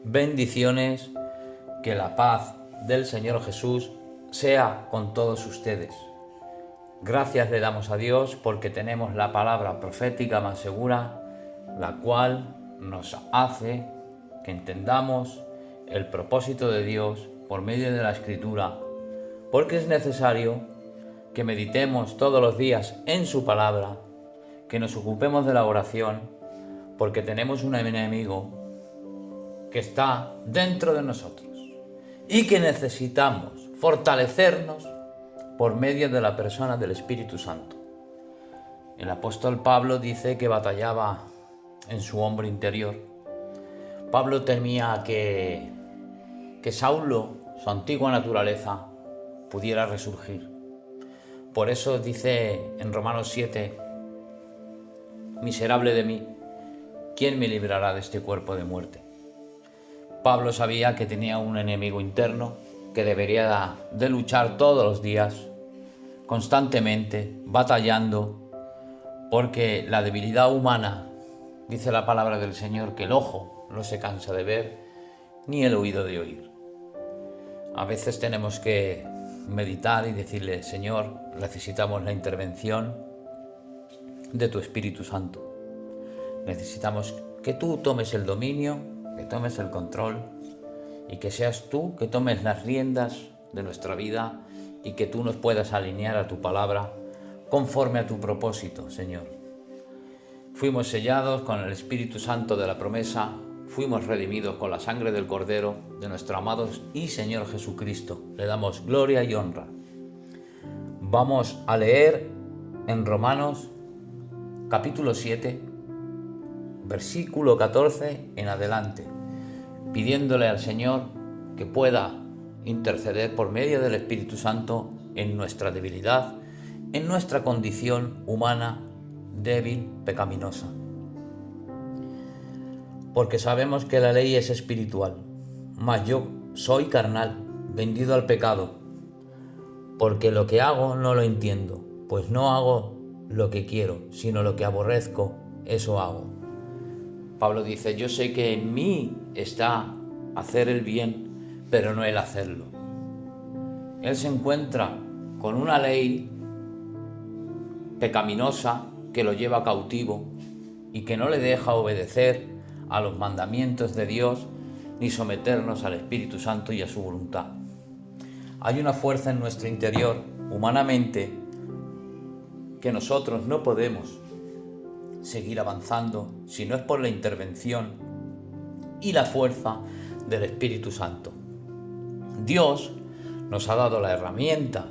Bendiciones, que la paz del Señor Jesús sea con todos ustedes. Gracias le damos a Dios porque tenemos la palabra profética más segura, la cual nos hace que entendamos el propósito de Dios por medio de la Escritura, porque es necesario que meditemos todos los días en su palabra, que nos ocupemos de la oración, porque tenemos un enemigo que está dentro de nosotros y que necesitamos fortalecernos por medio de la persona del Espíritu Santo. El apóstol Pablo dice que batallaba en su hombre interior. Pablo temía que Saulo, su antigua naturaleza, pudiera resurgir. Por eso dice en Romanos 7, miserable de mí, ¿quién me librará de este cuerpo de muerte? Pablo sabía que tenía un enemigo interno que debería de luchar todos los días, constantemente, batallando, porque la debilidad humana, dice la palabra del Señor, que el ojo no se cansa de ver, ni el oído de oír. A veces tenemos que meditar y decirle, Señor, necesitamos la intervención de tu Espíritu Santo. Necesitamos que tú tomes el dominio, que tomes el control y que seas tú que tomes las riendas de nuestra vida y que tú nos puedas alinear a tu palabra conforme a tu propósito, Señor. Fuimos sellados con el Espíritu Santo de la promesa, fuimos redimidos con la sangre del Cordero de nuestro amado y Señor Jesucristo. Le damos gloria y honra. Vamos a leer en Romanos capítulo 7, versículo 14 en adelante, pidiéndole al Señor que pueda interceder por medio del Espíritu Santo en nuestra debilidad, en nuestra condición humana, débil, pecaminosa. Porque sabemos que la ley es espiritual, mas yo soy carnal, vendido al pecado, porque lo que hago no lo entiendo, pues no hago lo que quiero, sino lo que aborrezco, eso hago. Pablo dice, yo sé que en mí está hacer el bien, pero no el hacerlo. Él se encuentra con una ley pecaminosa que lo lleva cautivo y que no le deja obedecer a los mandamientos de Dios ni someternos al Espíritu Santo y a su voluntad. Hay una fuerza en nuestro interior, humanamente, que nosotros no podemos seguir avanzando si no es por la intervención y la fuerza del Espíritu Santo. Dios nos ha dado las herramientas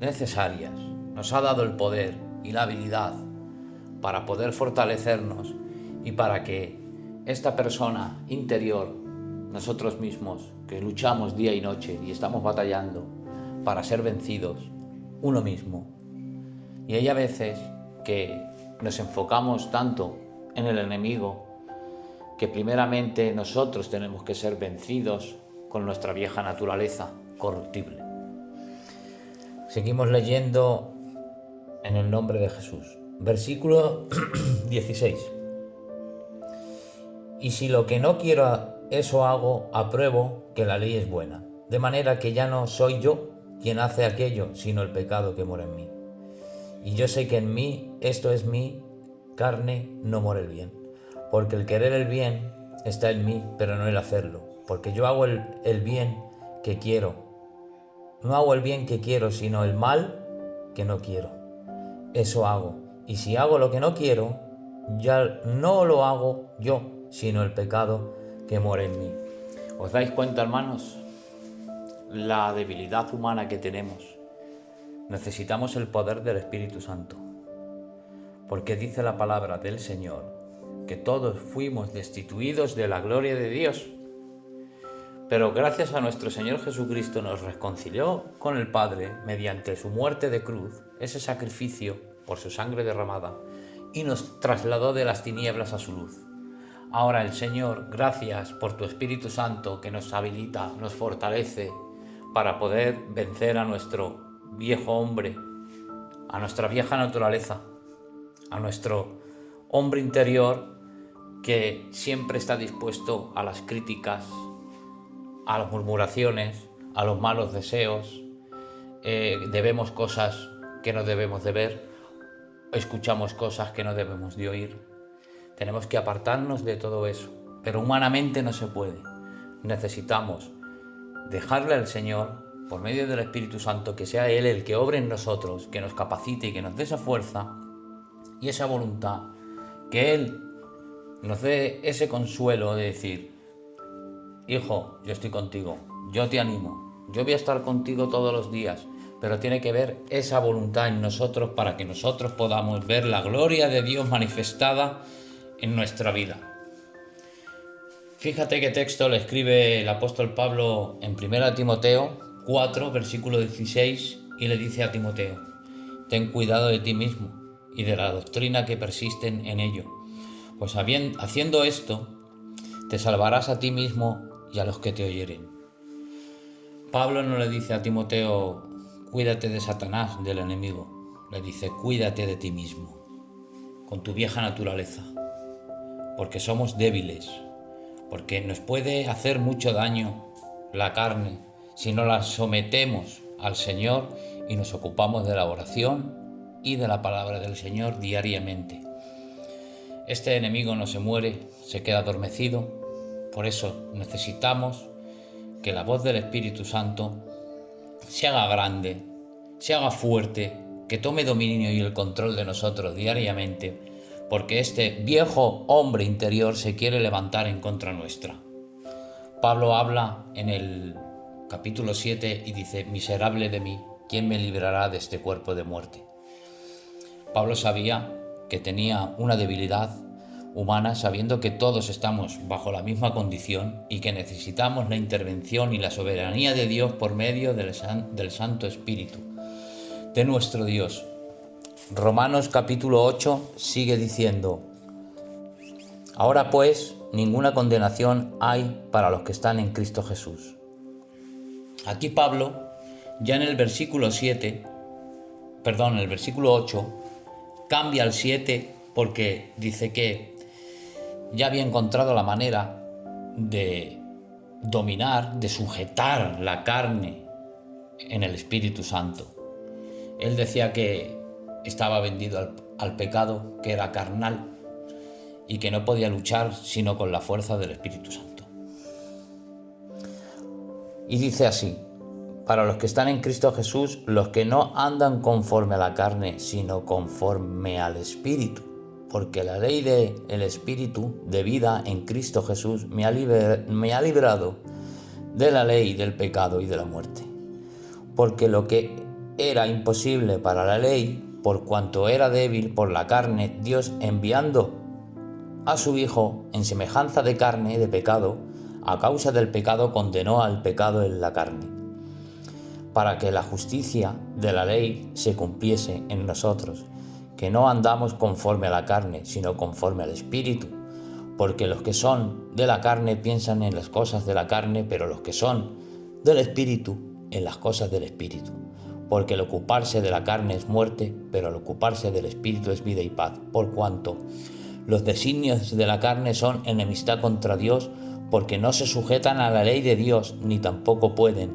necesarias, nos ha dado el poder y la habilidad para poder fortalecernos y para que esta persona interior, nosotros mismos, que luchamos día y noche y estamos batallando para ser vencidos, uno mismo. Y hay a veces que nos enfocamos tanto en el enemigo que primeramente nosotros tenemos que ser vencidos con nuestra vieja naturaleza corruptible. Seguimos leyendo en el nombre de Jesús. Versículo 16. Y si lo que no quiero eso hago, apruebo que la ley es buena, de manera que ya no soy yo quien hace aquello, sino el pecado que mora en mí. Y yo sé que en mí, esto es mi carne, no mora el bien. Porque el querer el bien está en mí, pero no el hacerlo. Porque yo hago el bien que quiero. No hago el bien que quiero, sino el mal que no quiero. Eso hago. Y si hago lo que no quiero, ya no lo hago yo, sino el pecado que mora en mí. ¿Os dais cuenta, hermanos? La debilidad humana que tenemos. Necesitamos el poder del Espíritu Santo, porque dice la palabra del Señor que todos fuimos destituidos de la gloria de Dios, pero gracias a nuestro Señor Jesucristo nos reconcilió con el Padre mediante su muerte de cruz, ese sacrificio por su sangre derramada, y nos trasladó de las tinieblas a su luz. Ahora el Señor, gracias por tu Espíritu Santo que nos habilita, nos fortalece para poder vencer a nuestro viejo hombre, a nuestra vieja naturaleza, a nuestro hombre interior que siempre está dispuesto a las críticas, a las murmuraciones, a los malos deseos. Debemos cosas que no debemos de ver, escuchamos cosas que no debemos de oír. Tenemos que apartarnos de todo eso, pero humanamente no se puede. Necesitamos dejarle al Señor, por medio del Espíritu Santo, que sea Él el que obre en nosotros, que nos capacite y que nos dé esa fuerza y esa voluntad, que Él nos dé ese consuelo de decir: hijo, yo estoy contigo, yo te animo, yo voy a estar contigo todos los días, pero tiene que ver esa voluntad en nosotros para que nosotros podamos ver la gloria de Dios manifestada en nuestra vida. Fíjate qué texto le escribe el apóstol Pablo en 1 Timoteo 4, versículo 16, y le dice a Timoteo: ten cuidado de ti mismo y de la doctrina que persisten en ello, pues haciendo esto, te salvarás a ti mismo y a los que te oyeren. Pablo no le dice a Timoteo: cuídate de Satanás, del enemigo. Le dice: cuídate de ti mismo, con tu vieja naturaleza, porque somos débiles, porque nos puede hacer mucho daño la carne si no la sometemos al Señor y nos ocupamos de la oración y de la palabra del Señor diariamente. Este enemigo no se muere, se queda adormecido. Por eso necesitamos que la voz del Espíritu Santo se haga grande, se haga fuerte, que tome dominio y el control de nosotros diariamente, porque este viejo hombre interior se quiere levantar en contra nuestra. Pablo habla en el capítulo 7 y dice: miserable de mí, ¿quién me librará de este cuerpo de muerte? Pablo sabía que tenía una debilidad humana, sabiendo que todos estamos bajo la misma condición y que necesitamos la intervención y la soberanía de Dios por medio del Santo Espíritu de nuestro Dios. Romanos capítulo 8 sigue diciendo: ahora pues, ninguna condenación hay para los que están en Cristo Jesús. Aquí Pablo, ya en el versículo 8, cambia al 7 porque dice que ya había encontrado la manera de dominar, de sujetar la carne en el Espíritu Santo. Él decía que estaba vendido al pecado, que era carnal y que no podía luchar sino con la fuerza del Espíritu Santo. Y dice así: para los que están en Cristo Jesús, los que no andan conforme a la carne, sino conforme al Espíritu, porque la ley del Espíritu de vida en Cristo Jesús me ha librado de la ley del pecado y de la muerte. Porque lo que era imposible para la ley, por cuanto era débil por la carne, Dios, enviando a su Hijo en semejanza de carne de pecado, a causa del pecado condenó al pecado en la carne, para que la justicia de la ley se cumpliese en nosotros, que no andamos conforme a la carne, sino conforme al Espíritu. Porque los que son de la carne piensan en las cosas de la carne, pero los que son del Espíritu, en las cosas del Espíritu. Porque el ocuparse de la carne es muerte, pero el ocuparse del Espíritu es vida y paz. Por cuanto los designios de la carne son enemistad contra Dios, porque no se sujetan a la ley de Dios, ni tampoco pueden,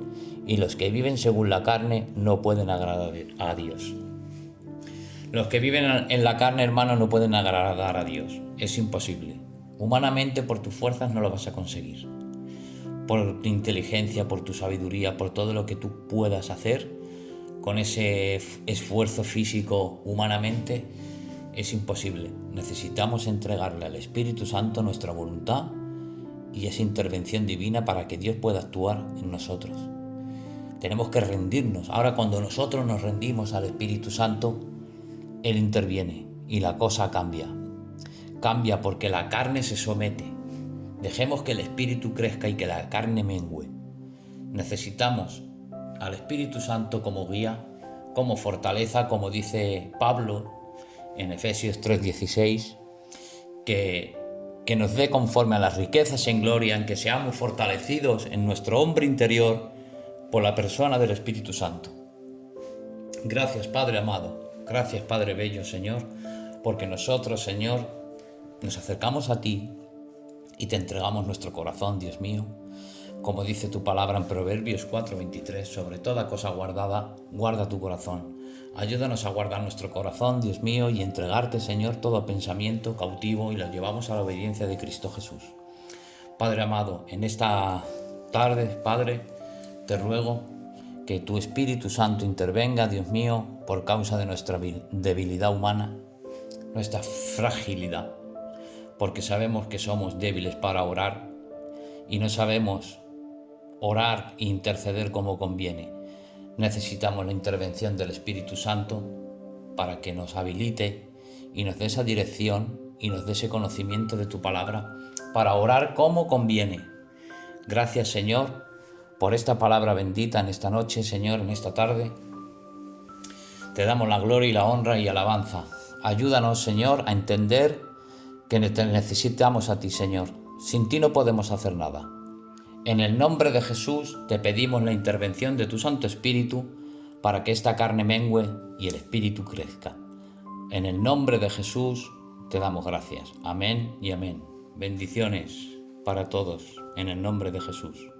y los que viven según la carne no pueden agradar a Dios. Los que viven en la carne, hermano, no pueden agradar a Dios. Es imposible. Humanamente, por tus fuerzas no lo vas a conseguir. Por tu inteligencia, por tu sabiduría, por todo lo que tú puedas hacer, con ese esfuerzo físico humanamente, es imposible. Necesitamos entregarle al Espíritu Santo nuestra voluntad y esa intervención divina para que Dios pueda actuar en nosotros. Tenemos que rendirnos. Ahora, cuando nosotros nos rendimos al Espíritu Santo, Él interviene y la cosa cambia. Cambia porque la carne se somete. Dejemos que el Espíritu crezca y que la carne mengüe. Necesitamos al Espíritu Santo como guía, como fortaleza, como dice Pablo en Efesios 3:16, que nos dé conforme a las riquezas en gloria, en que seamos fortalecidos en nuestro hombre interior por la persona del Espíritu Santo. Gracias, Padre amado. Gracias, Padre bello, Señor, porque nosotros, Señor, nos acercamos a ti y te entregamos nuestro corazón, Dios mío. Como dice tu palabra en Proverbios 4:23, sobre toda cosa guardada, guarda tu corazón. Ayúdanos a guardar nuestro corazón, Dios mío, y entregarte, Señor, todo pensamiento cautivo y lo llevamos a la obediencia de Cristo Jesús. Padre amado, en esta tarde, Padre, te ruego que tu Espíritu Santo intervenga, Dios mío, por causa de nuestra debilidad humana, nuestra fragilidad, porque sabemos que somos débiles para orar y no sabemos orar e interceder como conviene. Necesitamos la intervención del Espíritu Santo para que nos habilite y nos dé esa dirección y nos dé ese conocimiento de tu palabra para orar como conviene. Gracias, Señor, por esta palabra bendita en esta noche, Señor, en esta tarde. Te damos la gloria y la honra y alabanza. Ayúdanos, Señor, a entender que te necesitamos a ti, Señor. Sin ti no podemos hacer nada. En el nombre de Jesús te pedimos la intervención de tu Santo Espíritu para que esta carne mengue y el Espíritu crezca. En el nombre de Jesús te damos gracias. Amén y amén. Bendiciones para todos en el nombre de Jesús.